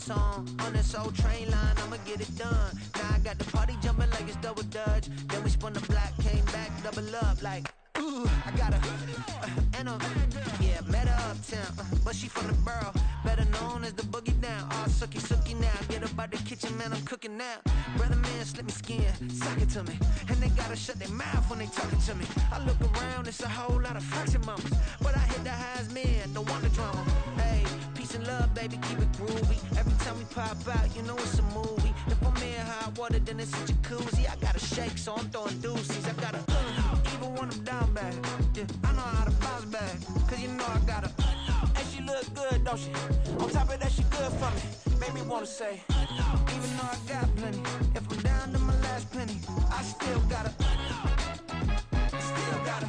song on this old train line, I'ma get it done. Now I got the party jumping like it's double dutch. Then we spun the block, came back, double up like, ooh, I got a, and a, yeah, met her uptown, but she from the borough, better known as the boogie down. All sucky now, get up out the kitchen, man, I'm cooking now. Brother man, slip me skin, suck it to me, and they gotta shut their mouth when they talking to me. I look around, it's a whole lot of fraction mamas, but I hit the highs, man, don't want the drama. Hey, peace and love, baby, keep it groovy. Every time we pop out, you know it's a movie. If I'm in hot water, then it's a jacuzzi. I gotta shake, so I'm throwing deuces. I gotta, even when I'm down bad, yeah, I know how to bounce back, cause you know I gotta, and she look good, don't she? On top of that, she good for me. Make me wanna say, even though I got plenty, if I'm down to my last penny, I still gotta, I still gotta.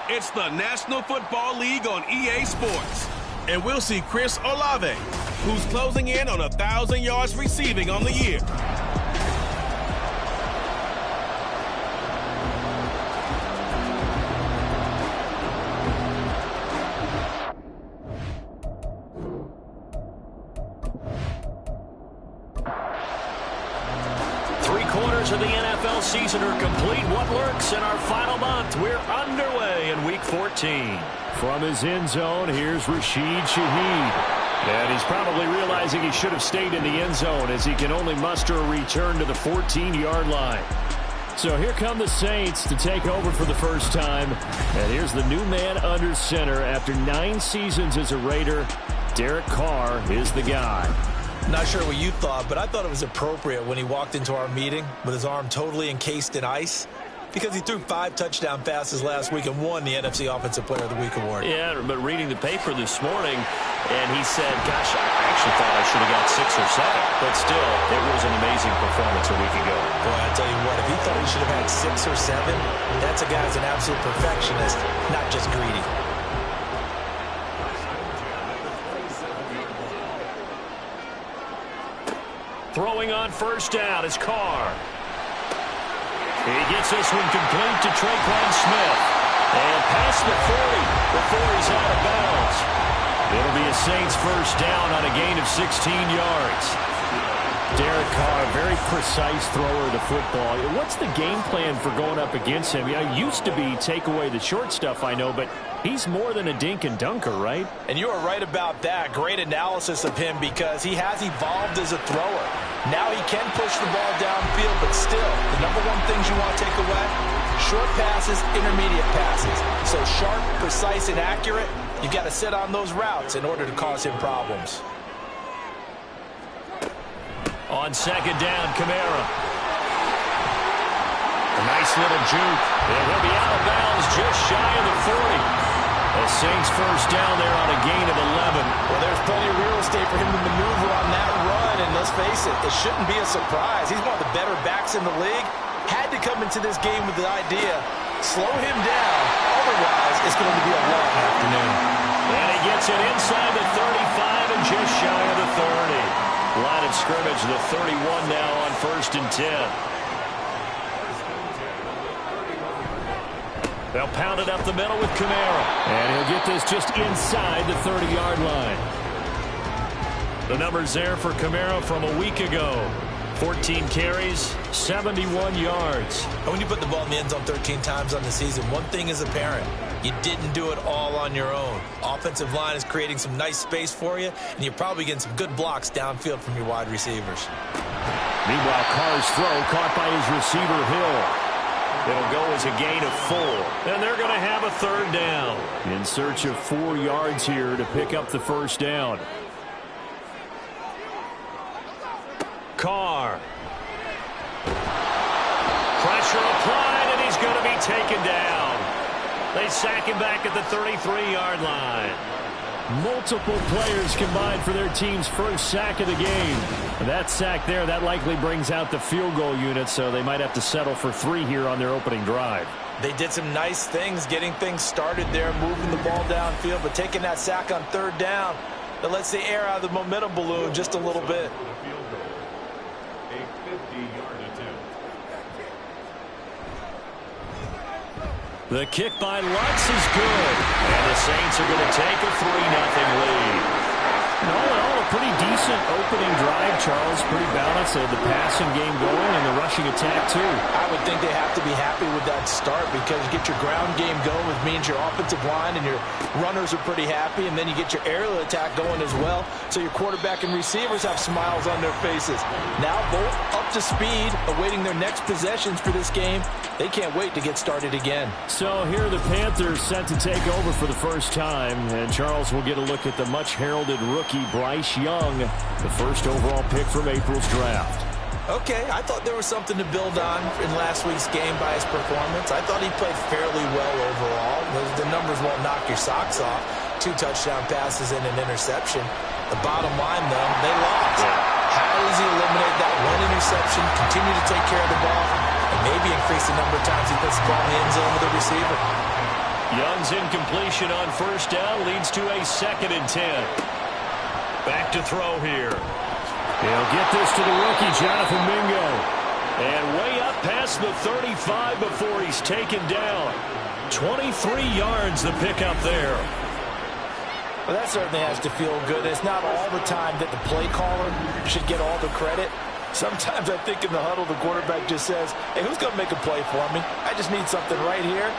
It's the National Football League on EA Sports. And we'll see Chris Olave, who's closing in on 1,000 yards receiving on the year. Of the NFL season are complete. What works in our final month? We're underway in Week 14. From his end zone, here's Rashid Shaheed. And he's probably realizing he should have stayed in the end zone as he can only muster a return to the 14-yard line. So here come the Saints to take over for the first time. And here's the new man under center after 9 seasons as a Raider. Derek Carr is the guy. Not sure what you thought, but I thought it was appropriate when he walked into our meeting with his arm totally encased in ice, because he threw 5 touchdown passes last week and won the NFC Offensive Player of the Week award. Yeah, but reading the paper this morning, and he said, gosh, I actually thought I should have got 6 or 7. But still, it was an amazing performance a week ago. Boy, I tell you what, if he thought he should have had 6 or 7, that's a guy who's an absolute perfectionist, not just greedy. Throwing on first down is Carr. He gets this one complete to Tre'Quan Smith. And past the 40 before he's out of bounds. It'll be a Saints first down on a gain of 16 yards. Derek Carr, very precise thrower of the football. What's the game plan for going up against him? Yeah, it used to be take away the short stuff, I know, but he's more than a dink and dunker, right? And you are right about that. Great analysis of him because he has evolved as a thrower. Now he can push the ball downfield, but still, the number one things you want to take away, short passes, intermediate passes. So sharp, precise, and accurate, you've got to sit on those routes in order to cause him problems. On second down, Kamara. A nice little juke. And he'll be out of bounds just shy of the 40. The Saints first down there on a gain of 11. Well, there's plenty of real estate for him to maneuver on that run, and let's face it, it shouldn't be a surprise. He's one of the better backs in the league. Had to come into this game with the idea, slow him down, otherwise it's going to be a long afternoon. And he gets it inside the 35 and just shy of the 30. Line of scrimmage, the 31 now on 1st and 10. They'll pound it up the middle with Kamara. And he'll get this just inside the 30-yard line. The numbers there for Kamara from a week ago. 14 carries, 71 yards. And when you put the ball in the end zone 13 times on the season, one thing is apparent. You didn't do it all on your own. Offensive line is creating some nice space for you, and you're probably getting some good blocks downfield from your wide receivers. Meanwhile, Carr's throw caught by his receiver, Hill. It'll go as a gain of 4. And they're going to have a third down. In search of 4 yards here to pick up the first down. Carr. Pressure applied, and he's going to be taken down. They sack him back at the 33-yard line. Multiple players combined for their team's first sack of the game. That sack there, that likely brings out the field goal unit, so they might have to settle for 3 here on their opening drive. They did some nice things getting things started there, moving the ball downfield, but taking that sack on third down, that lets the air out of the momentum balloon just a little bit. The kick by Lutz is good. And the Saints are going to take a 3-0 lead. All in all, a pretty decent opening drive, Charles. Pretty balanced. They had the passing game going and the rushing attack, too. I would think they have to be happy with that start because you get your ground game going, which means your offensive line and your runners are pretty happy, and then you get your aerial attack going as well, so your quarterback and receivers have smiles on their faces. Now both up to speed, awaiting their next possessions for this game. They can't wait to get started again. So here are the Panthers set to take over for the first time, and Charles will get a look at the much-heralded rookie Bryce Young, the first overall pick from April's draft. Okay, I thought there was something to build on in last week's game by his performance. I thought he played fairly well overall. The numbers won't knock your socks off. 2 touchdown passes and an interception. The bottom line, though, they lost. How does he eliminate that one interception, continue to take care of the ball, and maybe increase the number of times he puts the ball in the end zone with a receiver? Young's incompletion on first down leads to a 2nd and 10. Back to throw here. He'll get this to the rookie, Jonathan Mingo. And way up past the 35 before he's taken down. 23 yards the pickup there. Well, that certainly has to feel good. It's not all the time that the play caller should get all the credit. Sometimes I think in the huddle the quarterback just says, hey, who's going to make a play for me? I just need something right here.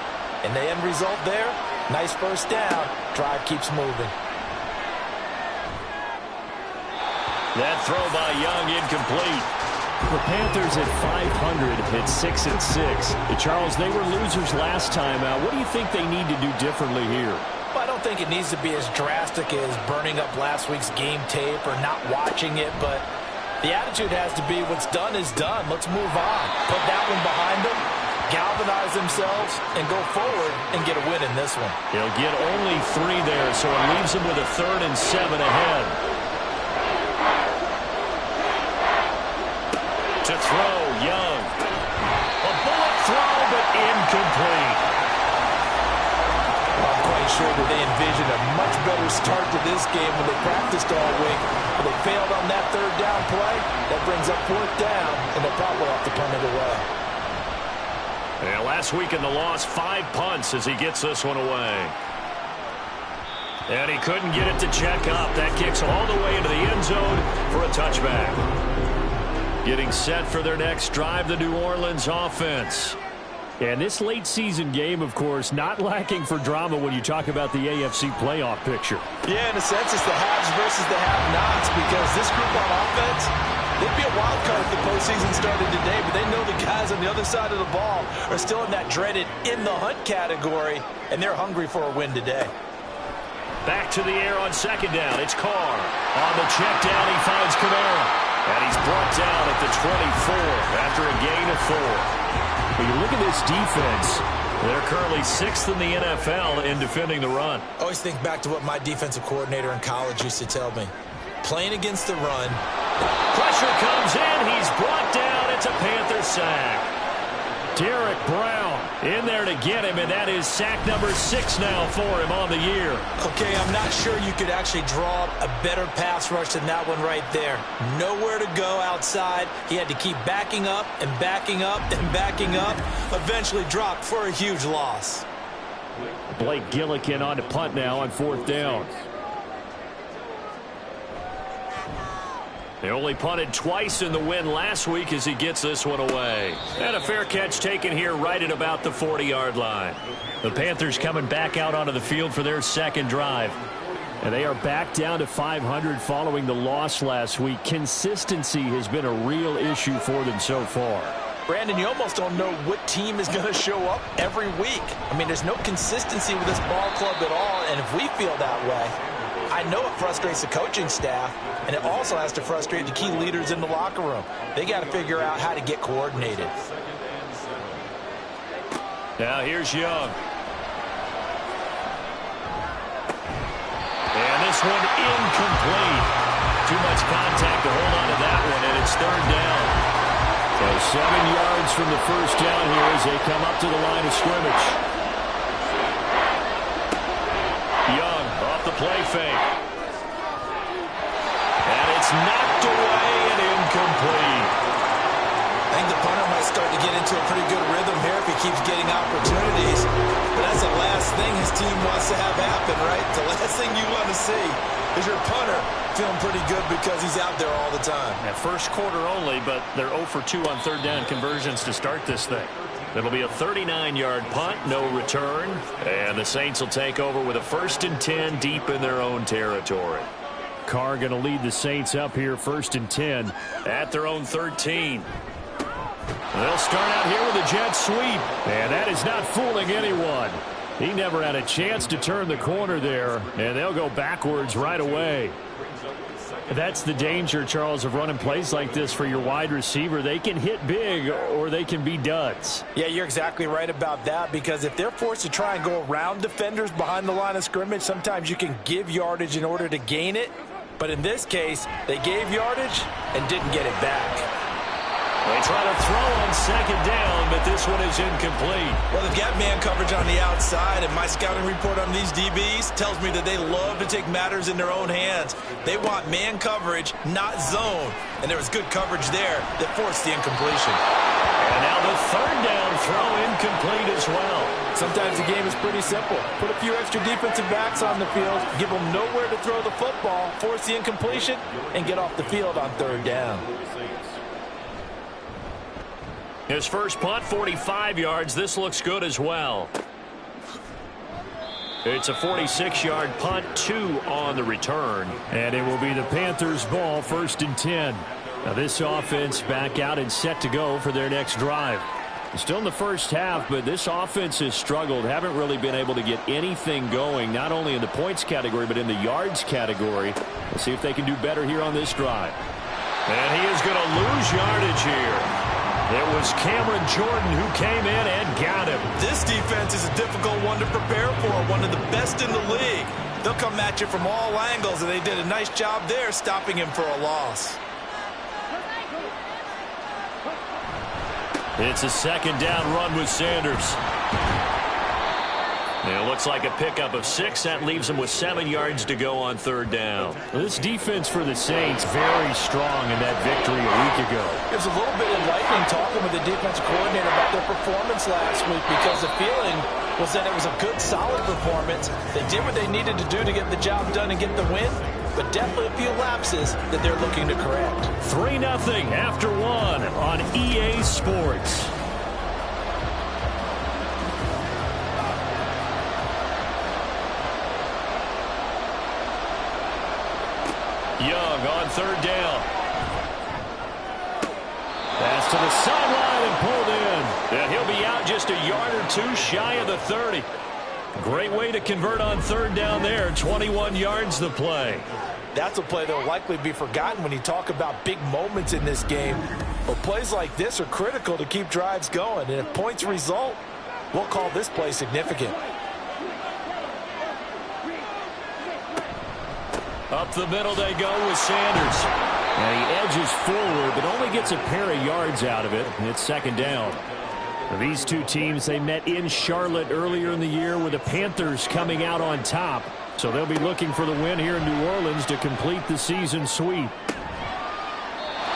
And the end result there, nice first down. Drive keeps moving. That throw by Young incomplete. The Panthers at 500 hit 6-6. Charles, they were losers last time out. What do you think they need to do differently here? Well, I don't think it needs to be as drastic as burning up last week's game tape or not watching it, but the attitude has to be what's done is done. Let's move on. Put that one behind them, galvanize themselves, and go forward and get a win in this one. He'll get only 3 there, so it leaves him with a 3rd and 7 ahead. To throw, Young. A bullet throw, but incomplete. I'm quite sure that they envisioned a much better start to this game when they practiced all week. But they failed on that 3rd down play. That brings up 4th down, and they'll probably have to punt it away. Yeah, last week in the loss, 5 punts as he gets this one away. And he couldn't get it to check up. That kicks all the way into the end zone for a touchback. Getting set for their next drive, the New Orleans offense. And this late season game, of course, not lacking for drama when you talk about the AFC playoff picture. Yeah, in a sense, it's the haves versus the have-nots, because this group on offense, they'd be a wild card if the postseason started today, but they know the guys on the other side of the ball are still in that dreaded in-the-hunt category, and they're hungry for a win today. Back to the air on 2nd down. It's Carr. On the check down, he finds Kamara. And he's brought down at the 24 after a gain of 4. When you look at this defense, they're currently 6th in the NFL in defending the run. I always think back to what my defensive coordinator in college used to tell me. Playing against the run. Pressure comes in. He's brought down. It's a Panther sack. Derek Brown in there to get him, and that is sack number 6 now for him on the year. Okay, I'm not sure you could actually draw up a better pass rush than that one right there. Nowhere to go outside. He had to keep backing up and backing up and backing up. Eventually dropped for a huge loss. Blake Gillikin on to punt now on 4th down. They only punted twice in the win last week as he gets this one away. And a fair catch taken here right at about the 40-yard line. The Panthers coming back out onto the field for their 2nd drive. And they are back down to 500 following the loss last week. Consistency has been a real issue for them so far. Brandon, you almost don't know what team is going to show up every week. I mean, there's no consistency with this ball club at all, and if we feel that way, I know it frustrates the coaching staff, and it also has to frustrate the key leaders in the locker room. They got to figure out how to get coordinated. Now here's Young. And this one incomplete. Too much contact to hold on to that one, and it's 3rd down. So 7 yards from the first down here as they come up to the line of scrimmage. Young off the play fake. Knocked away and incomplete. I think the punter might start to get into a pretty good rhythm here if he keeps getting opportunities. But that's the last thing his team wants to have happen, right? The last thing you want to see is your punter feeling pretty good because he's out there all the time. At first quarter only, but they're 0 for 2 on third down conversions to start this thing. It'll be a 39-yard punt, no return. And the Saints will take over with a 1st and 10 deep in their own territory. Carr going to lead the Saints up here 1st and 10 at their own 13. They'll start out here with a jet sweep. And that is not fooling anyone. He never had a chance to turn the corner there. And they'll go backwards right away. That's the danger, Charles, of running plays like this for your wide receiver. They can hit big or they can be duds. Yeah, you're exactly right about that, because if they're forced to try and go around defenders behind the line of scrimmage, sometimes you can give yardage in order to gain it. But in this case, they gave yardage and didn't get it back. They try to throw on 2nd down, but this one is incomplete. Well, they've got man coverage on the outside, and my scouting report on these DBs tells me that they love to take matters in their own hands. They want man coverage, not zone. And there was good coverage there that forced the incompletion. And now the 3rd down throw incomplete as well. Sometimes the game is pretty simple. Put a few extra defensive backs on the field, give them nowhere to throw the football, force the incompletion, and get off the field on 3rd down. His first punt, 45 yards. This looks good as well. It's a 46-yard punt, 2 on the return. And it will be the Panthers' ball, 1st and 10. Now this offense back out and set to go for their next drive. Still in the first half, but this offense has struggled. Haven't really been able to get anything going, not only in the points category, but in the yards category. We'll see if they can do better here on this drive. And he is going to lose yardage here. It was Cameron Jordan who came in and got him. This defense is a difficult one to prepare for, one of the best in the league. They'll come at you from all angles, and they did a nice job there stopping him for a loss. It's a 2nd down run with Sanders. And it looks like a pickup of 6. That leaves them with 7 yards to go on 3rd down. Well, this defense for the Saints very strong in that victory a week ago. It was a little bit enlightening talking with the defensive coordinator about their performance last week, because the feeling was that it was a good, solid performance. They did what they needed to do to get the job done and get the win, but definitely a few lapses that they're looking to correct. 3-0 after 1 on EA Sports. Young on 3rd down. Pass to the sideline and pulled in. And he'll be out just a yard or 2 shy of the 30. Great way to convert on 3rd down there. 21 yards the play. That's a play that will likely be forgotten when you talk about big moments in this game. But plays like this are critical to keep drives going. And if points result, we'll call this play significant. Up the middle they go with Sanders. And he edges forward, but only gets a pair of yards out of it. And it's 2nd down. Now, these two teams, they met in Charlotte earlier in the year with the Panthers coming out on top. So they'll be looking for the win here in New Orleans to complete the season sweep.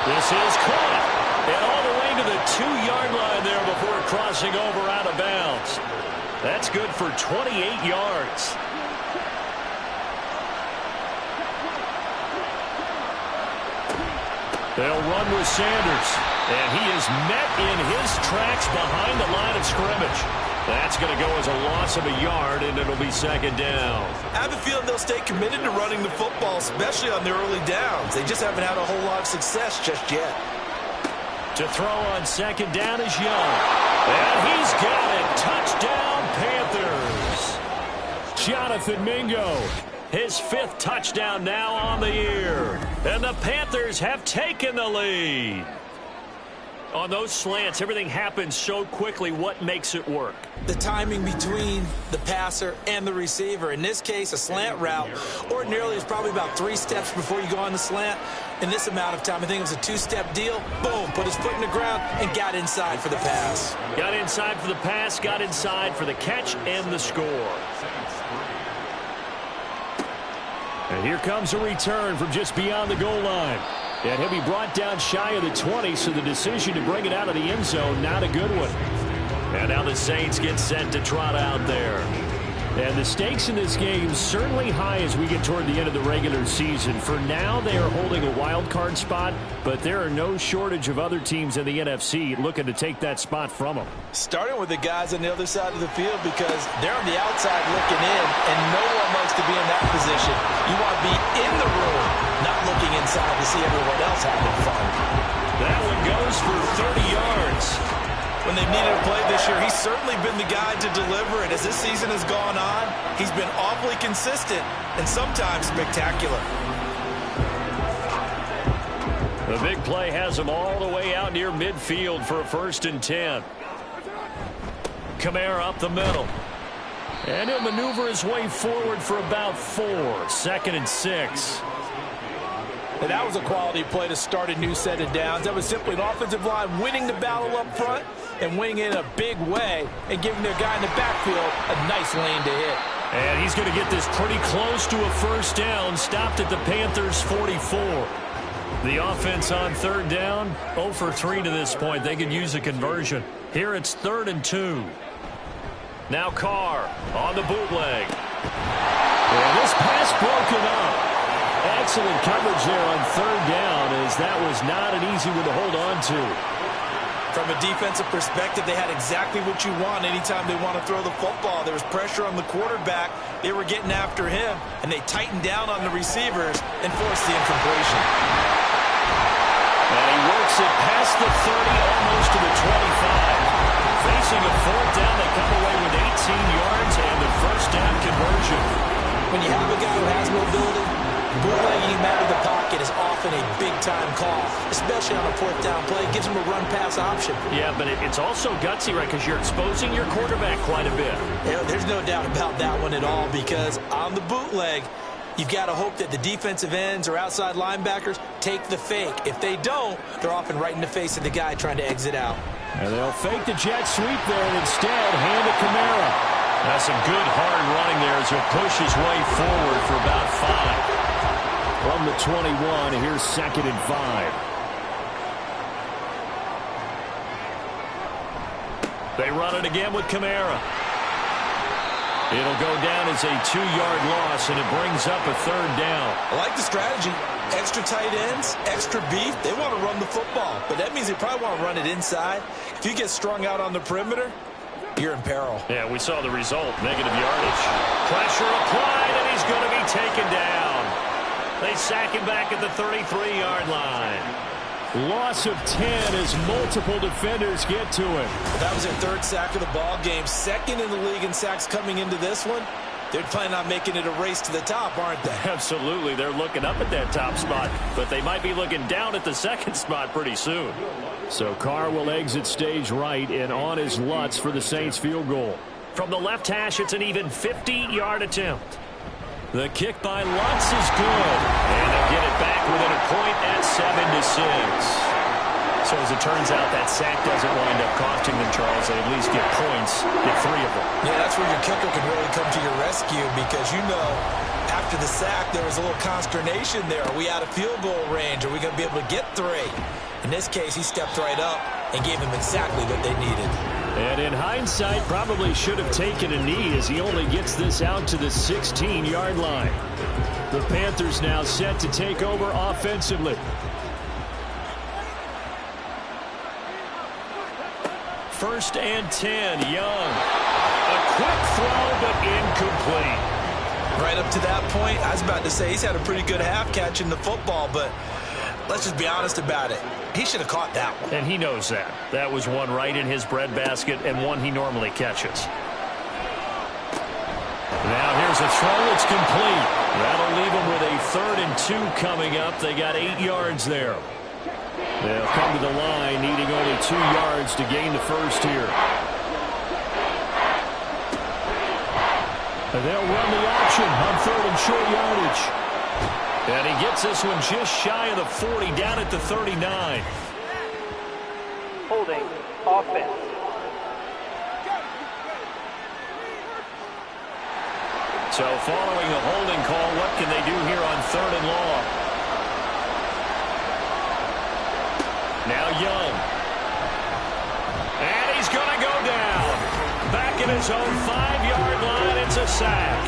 This is caught. And all the way to the 2-yard line there before crossing over out of bounds. That's good for 28 yards. They'll run with Sanders. And he is met in his tracks behind the line of scrimmage. That's going to go as a loss of a yard, and it'll be 2nd down. I have a feeling they'll stay committed to running the football, especially on their early downs. They just haven't had a whole lot of success just yet. To throw on 2nd down is Young. And he's got it. Touchdown, Panthers. Jonathan Mingo. His 5th touchdown now on the year. And the Panthers have taken the lead. On those slants, everything happens so quickly. What makes it work? The timing between the passer and the receiver. In this case, a slant route ordinarily is probably about 3 steps before you go on the slant. In this amount of time, I think it was a 2-step deal. Boom, put his foot in the ground and got inside for the pass. Got inside for the pass, got inside for the catch and the score. And here comes a return from just beyond the goal line. And he'll be brought down shy of the 20, so the decision to bring it out of the end zone, not a good one. And now the Saints get set to trot out there. And the stakes in this game certainly high as we get toward the end of the regular season. For now, they are holding a wild card spot, but there are no shortage of other teams in the NFC looking to take that spot from them. Starting with the guys on the other side of the field because they're on the outside looking in, and no one likes to be in that position. You want to be in the room, not looking inside to see everyone else having fun. That one goes for 30 yards. When they've needed a play this year, he's certainly been the guy to deliver it. As this season has gone on, he's been awfully consistent and sometimes spectacular. The big play has him all the way out near midfield for a 1st and 10. Kamara up the middle. And he'll maneuver his way forward for about 4. 2nd and 6. And that was a quality play to start a new set of downs. That was simply an offensive line winning the battle up front and winning in a big way and giving their guy in the backfield a nice lane to hit. And he's going to get this pretty close to a 1st down, stopped at the Panthers' 44. The offense on 3rd down, 0 for 3 to this point. They could use a conversion. Here it's 3rd and 2. Now Carr on the bootleg. And this pass broken up. Excellent coverage there on 3rd down, as that was not an easy one to hold on to. From a defensive perspective, they had exactly what you want anytime they want to throw the football. There was pressure on the quarterback. They were getting after him, and they tightened down on the receivers and forced the incompletion. And he works it past the 30, almost to the 25. Facing a 4th down, they come away with 18 yards and the 1st down conversion. When you have a guy who has mobility, bootlegging him out of the pocket is often a big-time call, especially on a 4th down play. It gives him a run-pass option. Yeah, but it's also gutsy, right, because you're exposing your quarterback quite a bit. Yeah, there's no doubt about that one at all, because on the bootleg, you've got to hope that the defensive ends or outside linebackers take the fake. If they don't, they're often right in the face of the guy trying to exit out. And they'll fake the jet sweep there and instead hand it Kamara. That's some good hard running there as he'll push his way forward for about 5. From the 21, here's 2nd and 5. They run it again with Kamara. It'll go down as a 2-yard loss, and it brings up a 3rd down. I like the strategy. Extra tight ends, extra beef. They want to run the football, but that means they probably want to run it inside. If you get strung out on the perimeter, you're in peril. Yeah, we saw the result. Negative yardage. Pressure applied, and he's going to be taken down. They sack him back at the 33-yard line. Loss of 10 as multiple defenders get to him. That was their 3rd sack of the ball game. 2nd in the league in sacks coming into this one. They're planning on making it a race to the top, aren't they? Absolutely. They're looking up at that top spot, but they might be looking down at the 2nd spot pretty soon. So Carr will exit stage right and on his Lutz for the Saints field goal. From the left hash, it's an even 50-yard attempt. The kick by Lutz is good, and they'll get it back within a point at 7-6. So as it turns out, that sack doesn't wind up costing them, Charles. They at least get points, get 3 of them. Yeah, that's where your kicker can really come to your rescue because, you know, after the sack, there was a little consternation there. Are we out of field goal range? Are we going to be able to get 3? In this case, he stepped right up and gave them exactly what they needed. And in hindsight, probably should have taken a knee as he only gets this out to the 16-yard line. The Panthers now set to take over offensively. 1st and 10, Young. A quick throw, but incomplete. Right up to that point, I was about to say he's had a pretty good half catching the football, but let's just be honest about it. He should have caught that one. And he knows that. That was one right in his breadbasket and one he normally catches. Now here's a throw. It's complete. That'll leave him with a 3rd and 2 coming up. They got 8 yards there. They'll come to the line needing only 2 yards to gain the 1st here. And they'll run the option on 3rd and short yardage. And he gets this one just shy of the 40, down at the 39. Holding offense. So following a holding call, what can they do here his own 5-yard line. It's a sack.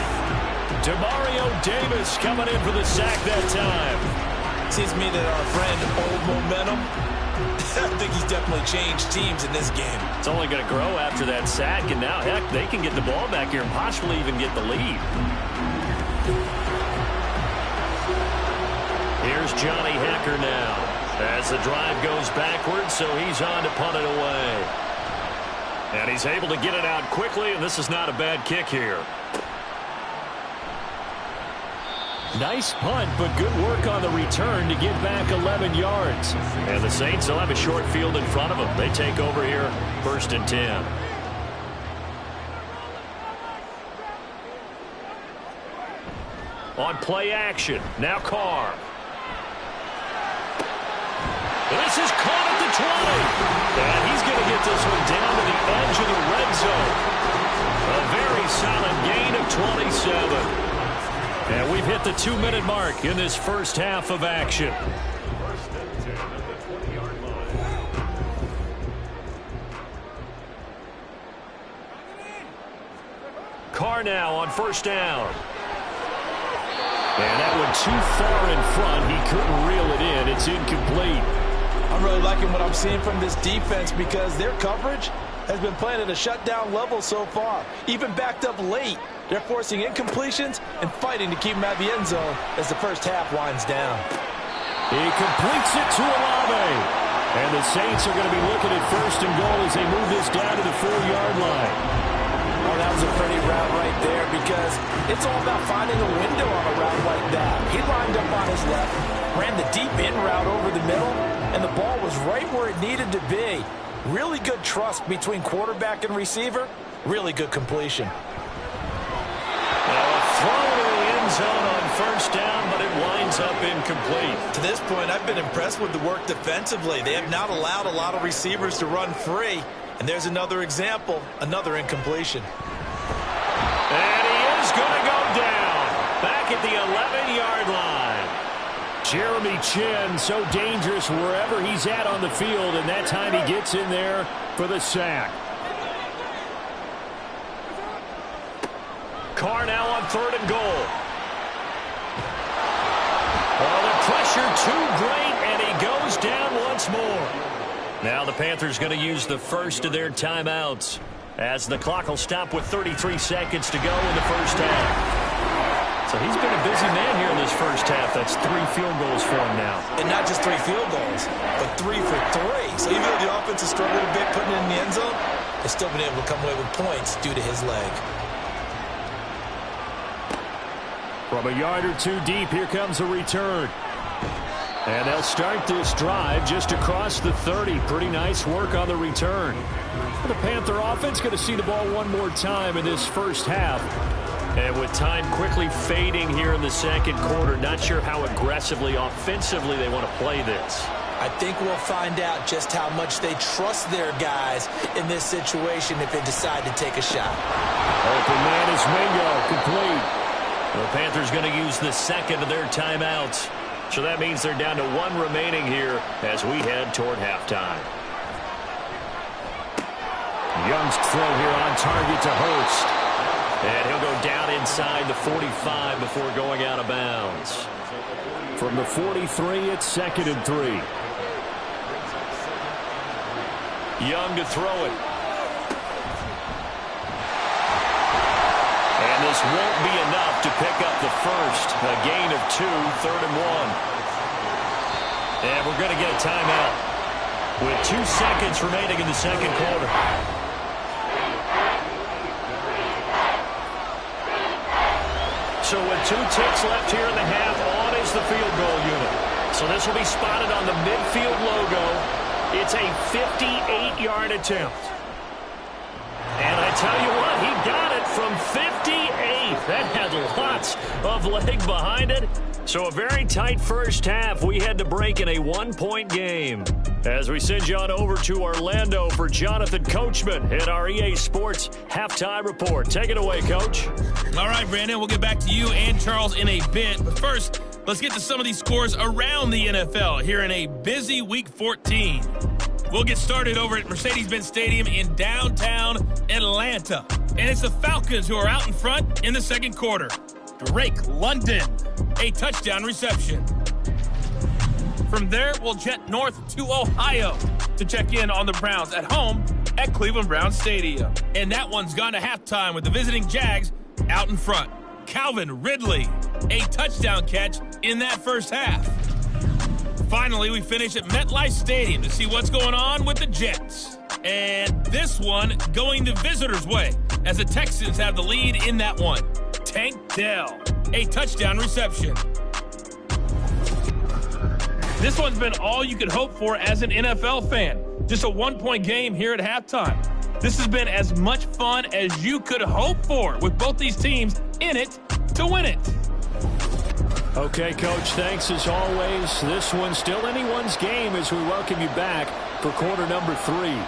Demario Davis coming in for the sack that time. Seems to me that our friend, Old Momentum, I think he's definitely changed teams in this game. It's only going to grow after that sack, and now, heck, they can get the ball back here and possibly even get the lead. Here's Johnny Hekker now as the drive goes backwards, so he's on to punt it away. And he's able to get it out quickly, and this is not a bad kick here. Nice punt, but good work on the return to get back 11 yards. And the Saints will have a short field in front of them. They take over here, 1st and 10. On play action, now Carr. This is caught at the 20. And he's going to get this one down to the edge of the red zone. A very solid gain of 27. And we've hit the 2-minute mark in this first half of action. Carr now on 1st down. And that one too far in front. He couldn't reel it in. It's incomplete. I'm really liking what I'm seeing from this defense because their coverage has been playing at a shutdown level so far. Even backed up late, they're forcing incompletions and fighting to keep them out of the end zone as the first half winds down. He completes it to Olave. And the Saints are going to be looking at 1st and goal as they move this down to the 4-yard line. Oh, that was a pretty route right there because it's all about finding a window on a route like that. He lined up on his left, ran the deep in route over the middle, and the ball was right where it needed to be. Really good trust between quarterback and receiver. Really good completion. Now a throw to the end zone on 1st down, but it winds up incomplete. To this point, I've been impressed with the work defensively. They have not allowed a lot of receivers to run free. And there's another example, another incompletion. And he is going to go down. Back at the 11-yard line. Jeremy Chinn, so dangerous wherever he's at on the field, and that time he gets in there for the sack. Carr now on 3rd and goal. Oh, the pressure too great, and he goes down once more. Now the Panthers going to use the first of their timeouts as the clock will stop with 33 seconds to go in the first half. So he's been a busy man here in this first half. That's 3 field goals for him now. And not just 3 field goals, but 3 for 3. So even though the offense has struggled a bit putting it in the end zone, they've still been able to come away with points due to his leg. From a yard or 2 deep, here comes a return. And they'll start this drive just across the 30. Pretty nice work on the return. The Panther offense going to see the ball one more time in this first half. And with time quickly fading here in the second quarter, not sure how aggressively, offensively they want to play this. I think we'll find out just how much they trust their guys in this situation if they decide to take a shot. Open man is Mingo, complete. The Panthers going to use the second of their timeouts. So that means they're down to 1 remaining here as we head toward halftime. Young's throw here on target to Hurst. And he'll go down inside the 45 before going out of bounds. From the 43, it's 2nd and 3. Young to throw it. And this won't be enough to pick up the first. A gain of 2, 3rd and 1. And we're going to get a timeout with 2 seconds remaining in the second quarter. So with 2 ticks left here in the half, on is the field goal unit. So this will be spotted on the midfield logo. It's a 58-yard attempt. And I tell you what, he got it from 58. That had lots of leg behind it. So a very tight first half. We had to break in a 1-point game. As we send you on over to Orlando for Jonathan Coachman at our EA Sports Halftime Report. Take it away, Coach. All right, Brandon, we'll get back to you and Charles in a bit. But first, let's get to some of these scores around the NFL here in a busy Week 14. We'll get started over at Mercedes-Benz Stadium in downtown Atlanta. And it's the Falcons who are out in front in the second quarter. Drake London, a touchdown reception. From there, we'll jet north to Ohio to check in on the Browns at home at Cleveland Browns Stadium. And that one's gone to halftime with the visiting Jags out in front. Calvin Ridley, a touchdown catch in that first half. Finally, we finish at MetLife Stadium to see what's going on with the Jets. And this one going the visitors' way as the Texans have the lead in that one. Tank Dell, a touchdown reception. This one's been all you could hope for as an NFL fan. Just a one-point game here at halftime. This has been as much fun as you could hope for with both these teams in it to win it. Okay, Coach, thanks as always. This one's still anyone's game as we welcome you back for quarter number 3.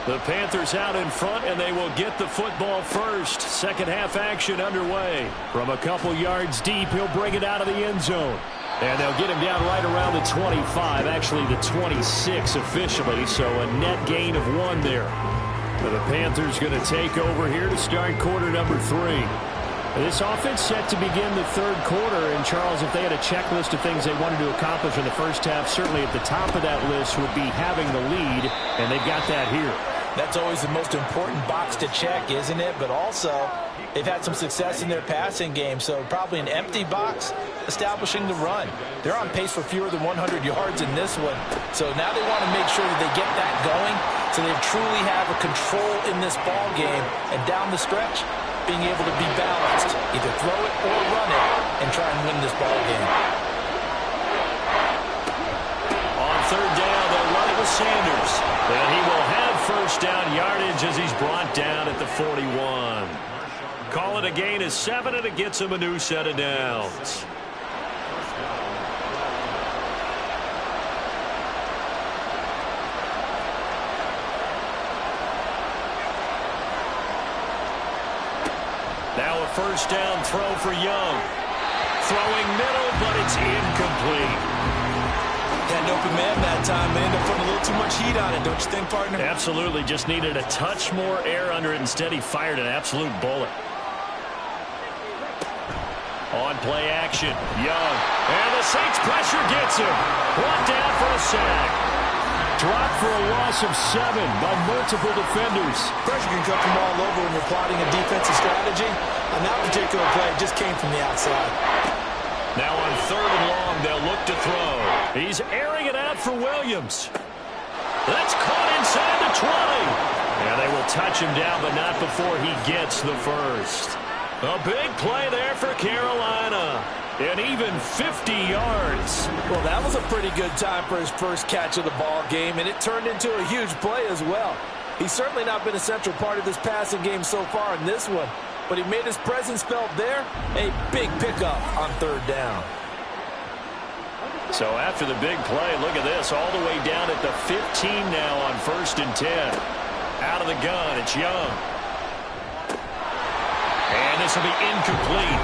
The Panthers out in front, and they will get the football first. Second half action underway. From a couple yards deep, he'll bring it out of the end zone. And they'll get him down right around the 25, actually the 26 officially, so a net gain of 1 there. So the Panthers going to take over here to start quarter number 3. This offense set to begin the third quarter, and Charles, if they had a checklist of things they wanted to accomplish in the first half, certainly at the top of that list would be having the lead, and they've got that here. That's always the most important box to check, isn't it? But also, they've had some success in their passing game, so probably an empty box establishing the run. They're on pace for fewer than 100 yards in this one, so now they want to make sure that they get that going so they truly have a control in this ball game, and down the stretch, being able to be balanced, either throw it or run it, and try and win this ball game. On third down, they'll run it with Sanders. And he will have first down yardage as he's brought down at the 41. Call it a gain of 7, and it gets him a new set of downs. Now a first down throw for Young. Throwing middle, but it's incomplete. Had an open man that time. They ended up putting a little too much heat on it, don't you think, partner? Absolutely. Just needed a touch more air under it. Instead, he fired an absolute bullet. On play action, Young. And the Saints pressure gets him. Brought down for a sack. Dropped for a loss of 7 by multiple defenders. Pressure can come from all over when you're plotting a defensive strategy. On that particular play, it just came from the outside. Now on third and long, they'll look to throw. He's airing it out for Williams. That's caught inside the 20. Yeah, they will touch him down, but not before he gets the first. A big play there for Carolina. And even 50 yards. Well, that was a pretty good time for his first catch of the ball game, and it turned into a huge play as well. He's certainly not been a central part of this passing game so far in this one, but he made his presence felt there. A big pickup on third down. So after the big play, look at this, all the way down at the 15 now on 1st and 10. Out of the gun, it's Young. And this will be incomplete.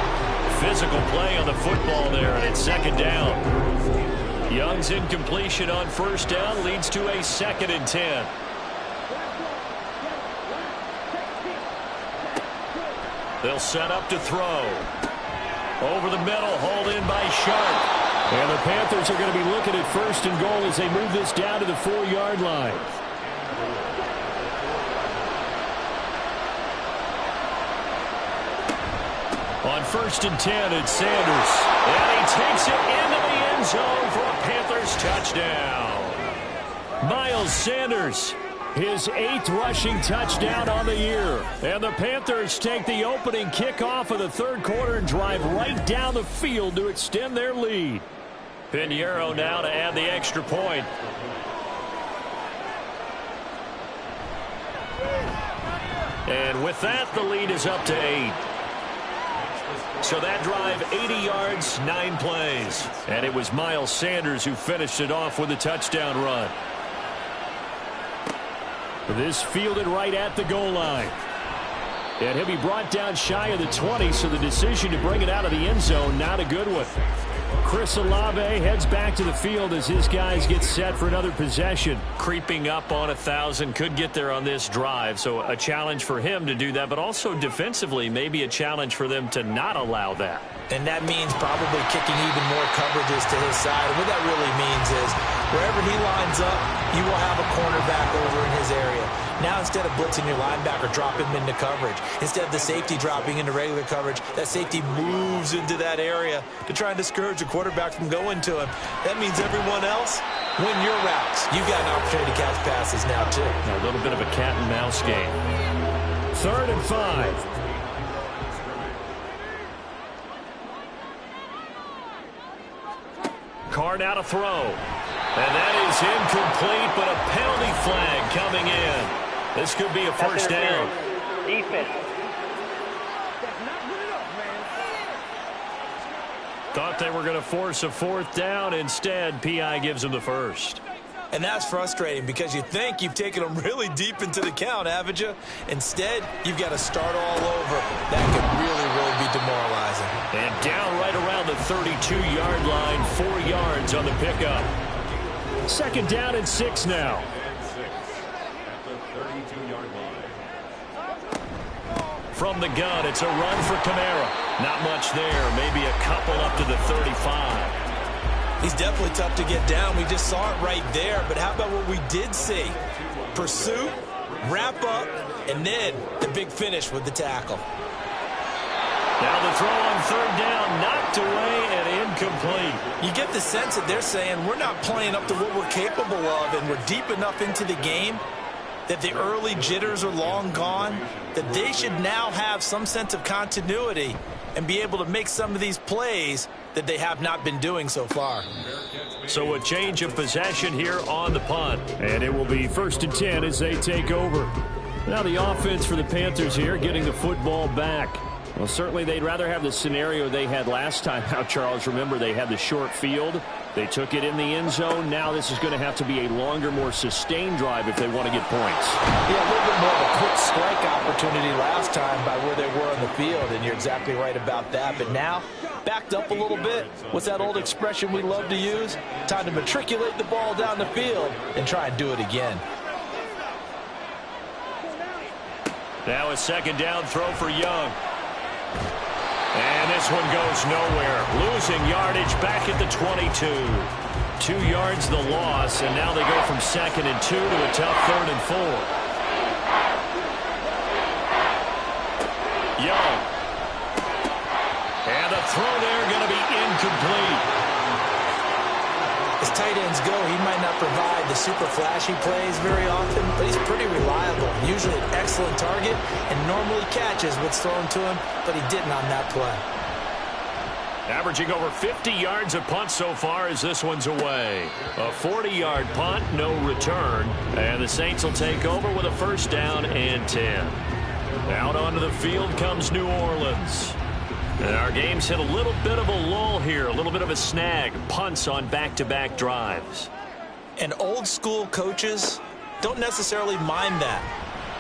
Physical play on the football there, and it's second down. Young's incompletion on first down leads to a 2nd and 10. They'll set up to throw. Over the middle, hauled in by Sharp. And the Panthers are going to be looking at 1st and goal as they move this down to the 4-yard line. On 1st and 10, it's Sanders. And he takes it into the end zone for a Panthers touchdown. Miles Sanders, his 8th rushing touchdown on the year. And the Panthers take the opening kickoff of the third quarter and drive right down the field to extend their lead. Pinheiro now to add the extra point. And with that, the lead is up to 8. So that drive, 80 yards, 9 plays. And it was Miles Sanders who finished it off with a touchdown run. This fielded right at the goal line. And he'll be brought down shy of the 20, so the decision to bring it out of the end zone, not a good one. Chris Olave heads back to the field as his guys get set for another possession. Creeping up on 1,000, could get there on this drive. So a challenge for him to do that, but also defensively, maybe a challenge for them to not allow that. And that means probably kicking even more coverages to his side. And what that really means is wherever he lines up, you will have a cornerback over in his area. Now instead of blitzing your linebacker, drop him into coverage. Instead of the safety dropping into regular coverage, that safety moves into that area to try and discourage the quarterback from going to him. That means everyone else, win your routes. You've got an opportunity to catch passes now too. A little bit of a cat and mouse game. 3rd and 5. Carr now to throw. And that is incomplete, but a penalty flag coming in. This could be a first down. Defense. Thought they were going to force a 4th down. Instead, P.I. gives them the first. And that's frustrating because you think you've taken them really deep into the count, haven't you? Instead, you've got to start all over. That could really be demoralizing. And down right around the 32-yard line, 4 yards on the pickup. 2nd down and 6 now. From the gun, it's a run for Kamara. Not much there, maybe a couple up to the 35. He's definitely tough to get down. We just saw it right there. But how about what we did see? Pursuit, wrap up, and then the big finish with the tackle. Now the throw on 3rd down, knocked away and incomplete. You get the sense that they're saying we're not playing up to what we're capable of, and we're deep enough into the game that the early jitters are long gone, that they should now have some sense of continuity and be able to make some of these plays that they have not been doing so far. So a change of possession here on the punt. And it will be 1st and 10 as they take over. Now the offense for the Panthers here getting the football back. Well, certainly they'd rather have the scenario they had last time out, Charles. Remember, they had the short field. They took it in the end zone. Now this is going to have to be a longer, more sustained drive if they want to get points. Yeah, a little bit more of a quick strike opportunity last time by where they were on the field, and you're exactly right about that. But now, backed up a little bit. What's that old expression we love to use? Time to matriculate the ball down the field and try and do it again. Now a 2nd down throw for Young. And this one goes nowhere. Losing yardage back at the 22. 2 yards the loss, and now they go from 2nd and 2 to a tough 3rd and 4. Young. And the throw there going to be incomplete. As tight ends go, he might not provide the super flashy plays very often, but he's pretty reliable. Usually an excellent target and normally catches what's thrown to him, but he didn't on that play. Averaging over 50 yards a punt so far as this one's away. A 40-yard punt, no return. And the Saints will take over with a 1st down and 10. Out onto the field comes New Orleans. And our game's hit a little bit of a lull here, a little bit of a snag. Punts on back-to-back drives. And old-school coaches don't necessarily mind that.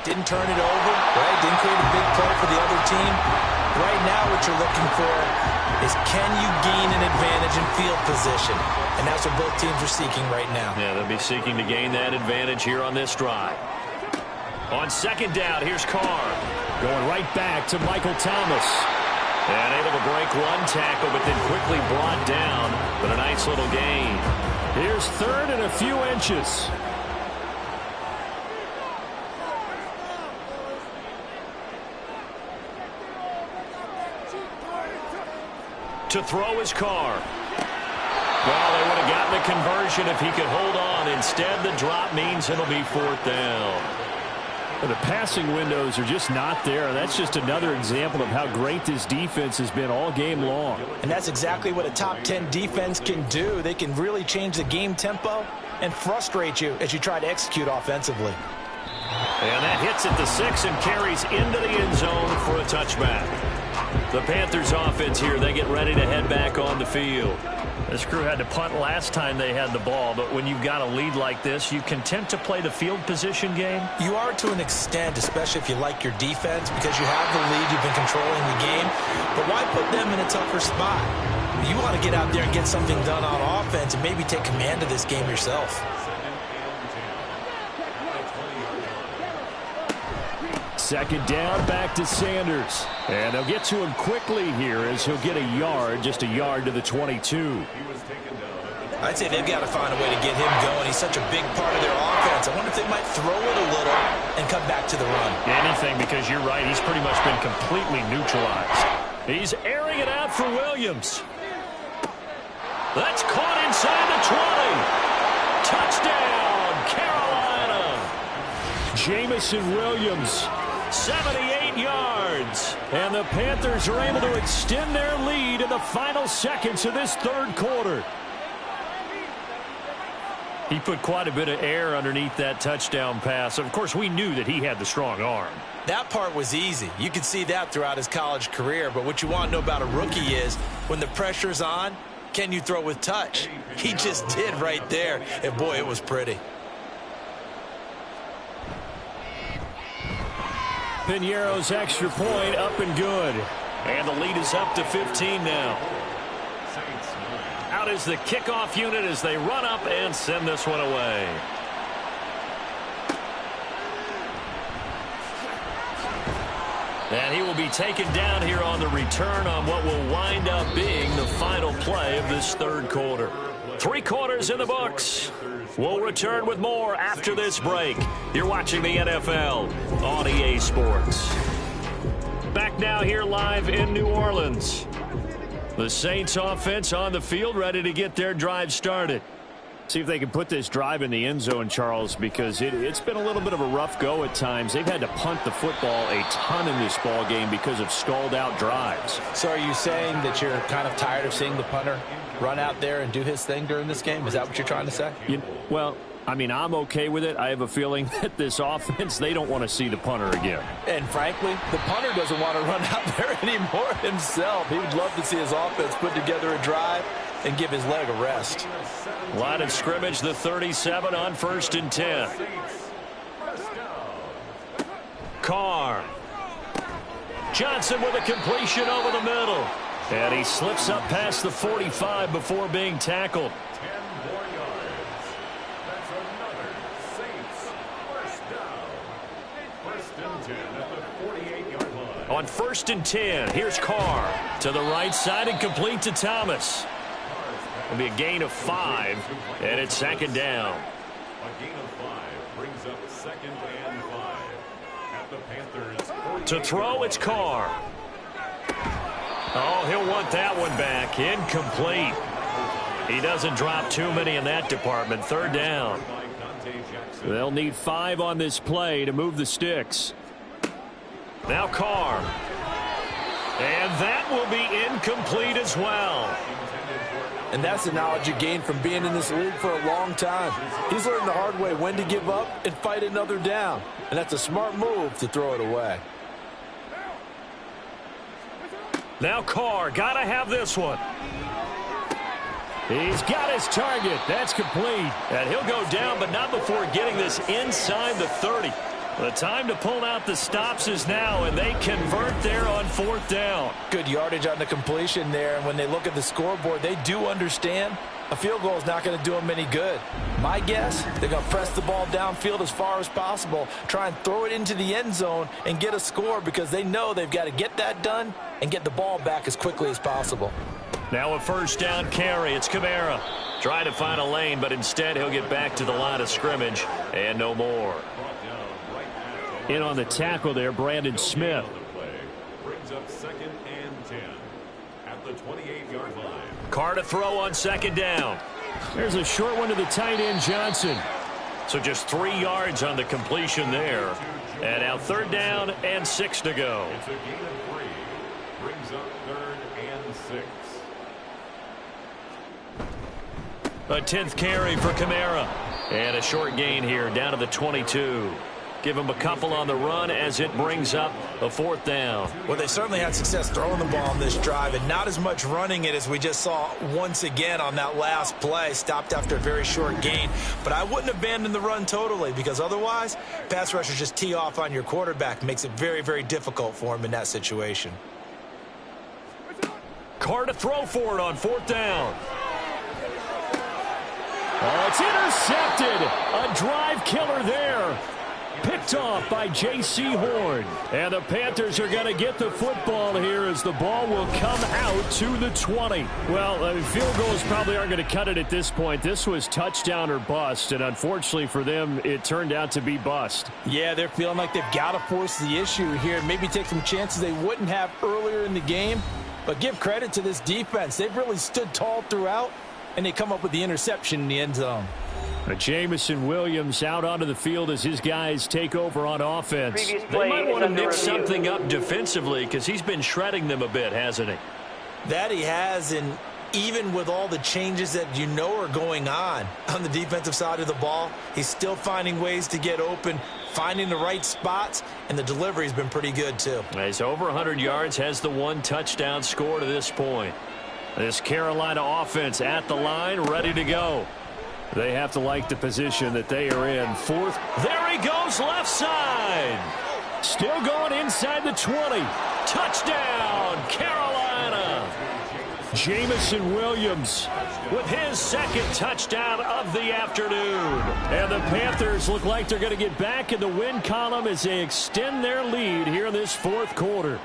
Didn't turn it over, right? Didn't create a big play for the other team. Right now what you're looking for is can you gain an advantage in field position? And that's what both teams are seeking right now. Yeah, they'll be seeking to gain that advantage here on this drive. On 2nd down, here's Carr. Going right back to Michael Thomas. And able to break one tackle, but then quickly brought down. But a nice little gain. Here's 3rd and a few inches. To throw his Carr. Well, they would have gotten the conversion if he could hold on. Instead, the drop means it'll be 4th down. The passing windows are just not there. That's just another example of how great this defense has been all game long. And that's exactly what a top 10 defense can do. They can really change the game tempo and frustrate you as you try to execute offensively. And that hits at the 6 and carries into the end zone for a touchback. The Panthers offense here, they get ready to head back on the field. This crew had to punt last time they had the ball, but when you've got a lead like this, you content to play the field position game? You are to an extent, especially if you like your defense, because you have the lead, you've been controlling the game. But why put them in a tougher spot? You want to get out there and get something done on offense and maybe take command of this game yourself. Second down, back to Sanders. And they'll get to him quickly here as he'll get a yard, just a yard to the 22. I'd say they've got to find a way to get him going. He's such a big part of their offense. I wonder if they might throw it a little and come back to the run. Anything, because you're right. He's pretty much been completely neutralized. He's airing it out for Williams. That's caught inside the 20. Touchdown, Carolina. Jamison Williams, 78 yards. And the Panthers are able to extend their lead in the final seconds of this third quarter. He put quite a bit of air underneath that touchdown pass. Of course, we knew that he had the strong arm. That part was easy. You could see that throughout his college career. But what you want to know about a rookie is when the pressure's on, can you throw with touch? He just did right there. And, boy, it was pretty. Piñeiro's extra point up and good. And the lead is up to 15 now. Out is the kickoff unit as they run up and send this one away. And he will be taken down here on the return on what will wind up being the final play of this third quarter. 3 quarters in the books. We'll return with more after this break. You're watching the NFL on EA Sports. Back now here live in New Orleans. The Saints offense on the field, ready to get their drive started. See if they can put this drive in the end zone, Charles, because it's been a little bit of a rough go at times. They've had to punt the football a ton in this ball game because of stalled out drives. So are you saying that you're kind of tired of seeing the punter run out there and do his thing during this game? Is that what you're trying to say? Well, I mean, I'm okay with it. I have a feeling that this offense, they don't want to see the punter again. And frankly, the punter doesn't want to run out there anymore himself. He would love to see his offense put together a drive and give his leg a rest. Line of scrimmage, the 37 on 1st and 10. Carr. Johnson with a completion over the middle. And he slips up past the 45 before being tackled. On 1st and 10, here's Carr to the right side and complete to Thomas. It'll be a gain of 5, and it's 2nd down. A gain of 5 brings up 2nd and 5 at the Panthers. To throw, it's Carr. Oh, he'll want that one back. Incomplete. He doesn't drop too many in that department. 3rd down. They'll need 5 on this play to move the sticks. Now Carr. And that will be incomplete as well. And that's the knowledge you gain from being in this league for a long time. He's learned the hard way when to give up and fight another down. And that's a smart move to throw it away. Now Carr, got to have this one. He's got his target. That's complete. And he'll go down, but not before getting this inside the 30. The time to pull out the stops is now, and they convert there on 4th down. Good yardage on the completion there, and when they look at the scoreboard, they do understand a field goal is not going to do them any good. My guess, they're going to press the ball downfield as far as possible, try and throw it into the end zone and get a score because they know they've got to get that done and get the ball back as quickly as possible. Now a 1st down carry. It's Kamara. Trying to find a lane, but instead he'll get back to the line of scrimmage and no more. In on the tackle there, Brandon Smith. Brings up 2nd and 10 at the 28-yard line. Carr to throw on 2nd down. There's a short one to the tight end, Johnson. So just 3 yards on the completion there. And now 3rd down and 6 to go. It's a gain of 3. Brings up 3rd and 6. A 10th carry for Kamara. And a short gain here down to the 22. Give him a couple on the run as it brings up a 4th down. Well, they certainly had success throwing the ball on this drive and not as much running it as we just saw once again on that last play. Stopped after a very short gain. But I wouldn't abandon the run totally because otherwise, pass rushers just tee off on your quarterback. Makes it very, very difficult for him in that situation. Carr to throw for it on 4th down. Oh, it's intercepted. A drive killer there. Picked off by J.C. Horn. And the Panthers are going to get the football here as the ball will come out to the 20. Well, field goals probably aren't going to cut it at this point. This was touchdown or bust, and unfortunately for them, it turned out to be bust. Yeah, they're feeling like they've got to force the issue here. Maybe take some chances they wouldn't have earlier in the game. But give credit to this defense. They've really stood tall throughout, and they come up with the interception in the end zone. Jamison Williams out onto the field as his guys take over on offense. They might want to mix something up defensively because he's been shredding them a bit, hasn't he? That he has, and even with all the changes that you know are going on the defensive side of the ball, he's still finding ways to get open, finding the right spots, and the delivery's been pretty good too. He's over 100 yards, has the 1 touchdown score to this point. This Carolina offense at the line, ready to go. They have to like the position that they are in. 4th. There he goes, left side. Still going inside the 20. Touchdown, Carolina. Jamison Williams with his 2nd touchdown of the afternoon. And the Panthers look like they're going to get back in the win column as they extend their lead here in this 4th quarter.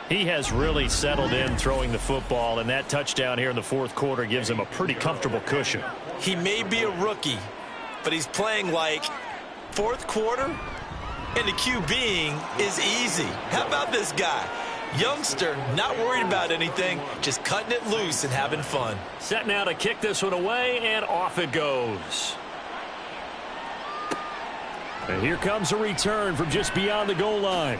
He has really settled in throwing the football, and that touchdown here in the 4th quarter gives him a pretty comfortable cushion. He may be a rookie, but he's playing like 4th quarter, and the QBing is easy. How about this guy? Youngster, not worried about anything, just cutting it loose and having fun. Set now to kick this one away, and off it goes. And here comes a return from just beyond the goal line.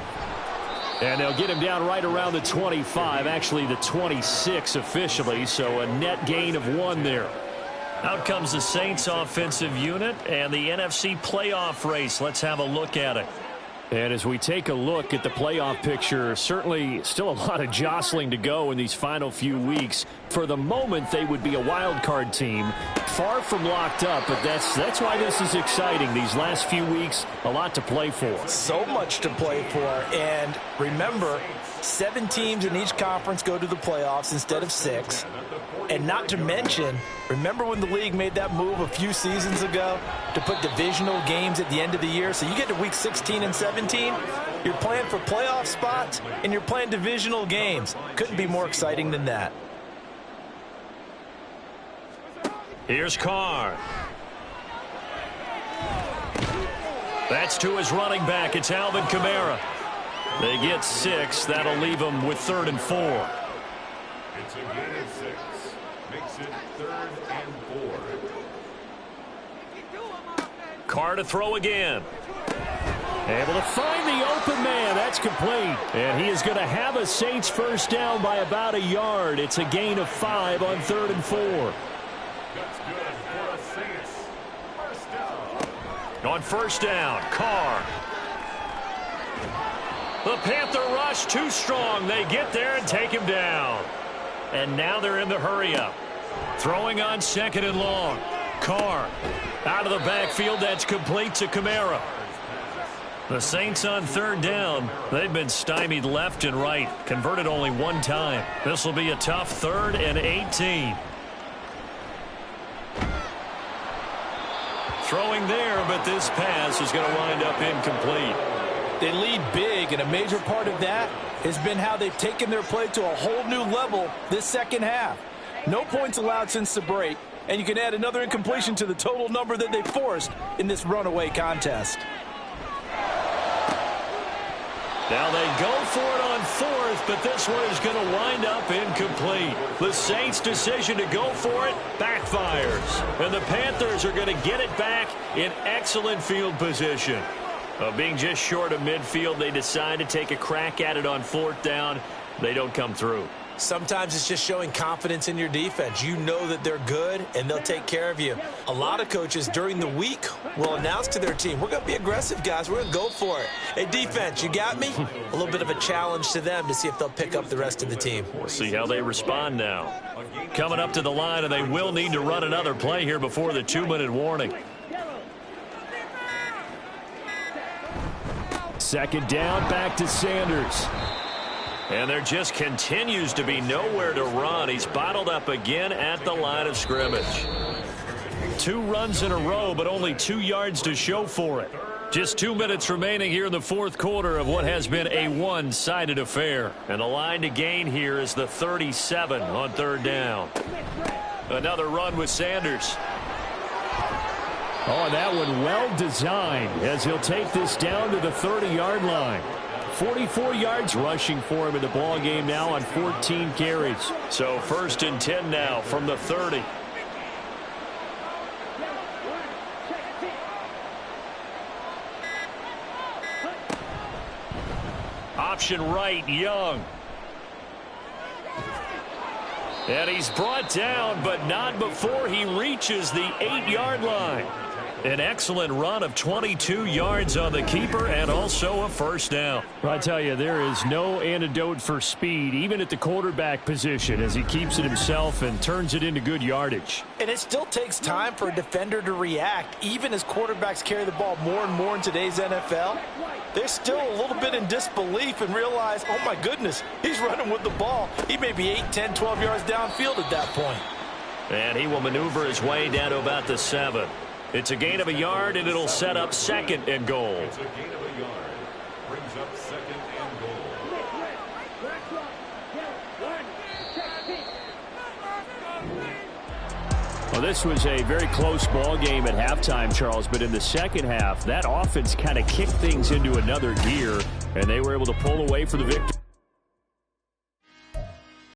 And they'll get him down right around the 25, actually the 26 officially, so a net gain of 1 there. Out comes the Saints offensive unit and the NFC playoff race. Let's have a look at it. And as we take a look at the playoff picture, certainly still a lot of jostling to go in these final few weeks. For the moment, they would be a wild card team, far from locked up, but that's why this is exciting. These last few weeks, a lot to play for. So much to play for, and remember, 7 teams in each conference go to the playoffs instead of 6. And not to mention, remember when the league made that move a few seasons ago to put divisional games at the end of the year? So you get to week 16 and 17, you're playing for playoff spots, and you're playing divisional games. Couldn't be more exciting than that. Here's Carr. That's to his running back. It's Alvin Kamara. They get 6. That'll leave them with 3rd and 4. It's a gain of 6. Makes it 3rd and 4. Carr to throw again. Able to find the open man. That's complete. And he is going to have a Saints first down by about a yard. It's a gain of 5 on 3rd and 4. That's good for the Saints. First down. On first down, Carr. The Panther rush too strong. They get there and take him down. And now they're in the hurry-up. Throwing on 2nd and long. Carr out of the backfield. That's complete to Kamara. The Saints on 3rd down. They've been stymied left and right. Converted only 1 time. This will be a tough 3rd and 18. Throwing there, but this pass is going to wind up incomplete. They lead big, and a major part of that has been how they've taken their play to a whole new level this second half. No points allowed since the break, and you can add another incompletion to the total number that they forced in this runaway contest. Now they go for it on 4th, but this one is going to wind up incomplete. The Saints' decision to go for it backfires, and the Panthers are going to get it back in excellent field position. Being just short of midfield, they decide to take a crack at it on 4th down. They don't come through. Sometimes it's just showing confidence in your defense. You know that they're good, and they'll take care of you. A lot of coaches during the week will announce to their team, we're going to be aggressive, guys. We're going to go for it. Hey, defense, you got me? A little bit of a challenge to them to see if they'll pick up the rest of the team. We'll see how they respond now. Coming up to the line, and they will need to run another play here before the 2-minute warning. 2nd down, back to Sanders. And there just continues to be nowhere to run. He's bottled up again at the line of scrimmage. 2 runs in a row, but only 2 yards to show for it. Just 2 minutes remaining here in the fourth quarter of what has been a one-sided affair. And the line to gain here is the 37 on third down. Another run with Sanders. Oh, that one well designed as he'll take this down to the 30-yard line. 44 yards rushing for him in the ball game now on 14 carries. So 1st and 10 now from the 30. Option right, Young. And he's brought down, but not before he reaches the 8-yard line. An excellent run of 22 yards on the keeper and also a first down. I tell you, there is no antidote for speed, even at the quarterback position, as he keeps it himself and turns it into good yardage. And it still takes time for a defender to react, even as quarterbacks carry the ball more and more in today's NFL. They're still a little bit in disbelief and realize, oh my goodness, he's running with the ball. He may be 8, 10, 12 yards downfield at that point. And he will maneuver his way down to about the 7. It's a gain of a yard, and it'll set up 2nd and goal. It's a gain of a yard. Brings up 2nd and goal. Well, this was a very close ball game at halftime, Charles, but in the second half, that offense kind of kicked things into another gear, and they were able to pull away for the victory.